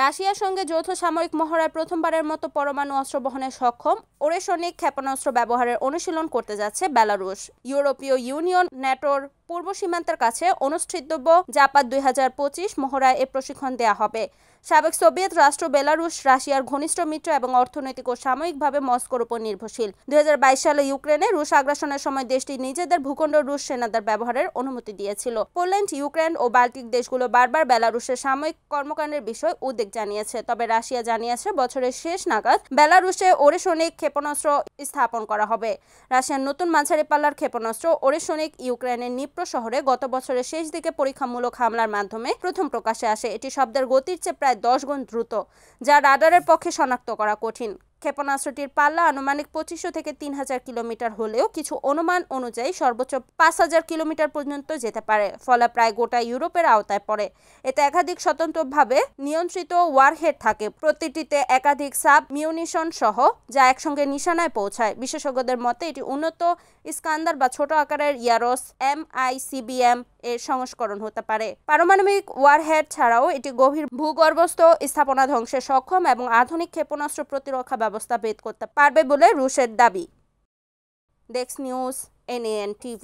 রাশিয়ার সঙ্গে যৌথ সামরিক মহড়ায় প্রথমবারের মতো পরমাণু অস্ত্র বহনে সক্ষম ওরেশনিক ক্ষেপণাস্ত্র ব্যবহারের অনুশীলন করতে যাচ্ছে বেলারুশ। ইউরোপীয় ইউনিয়ন ন্যাটোর পূর্ব সীমান্তের কাছে অনুষ্ঠিতব্য জাপাত 2025 মহড়ায় এ প্রশিক্ষণ দেয়া হবে। সাবেক সোভিয়েত রাষ্ট্র বেলারুশ রাশিয়ার ঘনিষ্ঠ মিত্র এবং অর্থনৈতিক ও সাময়িকভাবে মস্কোর উপর নির্ভরশীল। 2022 সালে ইউক্রেনে রুশ আগ্রাসনের সময় দেশটি নিজেদের ভূখণ্ড রুশ সেনাদের ব্যবহারের অনুমতি দিয়েছিল। পোল্যান্ড, ইউক্রেন ও বাল্টিক দেশগুলো বারবার বেলারুশের সাময়িক কর্মকাণ্ডের বিষয়ে উদ্বেগ জানিয়েছে। তবে রাশিয়া জানিয়েছে বছরের শেষ নাগাদ বেলারুশে ওরেশনিক ক্ষেপণাস্ত্র স্থাপন করা হবে। রাশিয়ার নতুন মাঝারি পাল্লার ক্ষেপণাস্ত্র ওরেশনিক ইউক্রেনের নিপ্রো শহরে গত বছরের শেষ দিকে পরীক্ষামূলক হামলার মাধ্যমে প্রথম প্রকাশ্যে আসে। এটি শব্দের গতির চেয়ে প্রায় 10 গুণ দ্রুত, যা রাডারের পক্ষে শনাক্ত করা কঠিন। ক্ষেপণাস্ত্রটির পাল্লা আনুমানিক 2500 থেকে 3000 কিলোমিটার হলেও কিছু অনুমান অনুযায়ী সর্বোচ্চ 5000 কিলোমিটার পর্যন্ত যেতে পারে, ফলে প্রায় গোটা ইউরোপের আওতায় পড়ে। এতে একাধিক স্বতন্ত্রভাবে নিয়ন্ত্রিত ওয়ারহেড থাকে, প্রতিটিতে একাধিক সাব মিউনিশন সহ, যা একসঙ্গে নিশানায় পৌঁছায়। বিশেষজ্ঞদের মতে এটি উন্নত ইস্কান্দার বা ছোট আকারের ইয়ারস MICBM এর সংস্করণ হতে পারে। পারমাণবিক ওয়ারহেড ছাড়াও এটি গভীর ভূগর্ভস্থ স্থাপনা ধ্বংসে সক্ষম এবং আধুনিক ক্ষেপণাস্ত্র প্রতিরক্ষা ব্যবস্থা ভেদ করতে পারবে বলে রুশের দাবি। Desk news, NAN TV।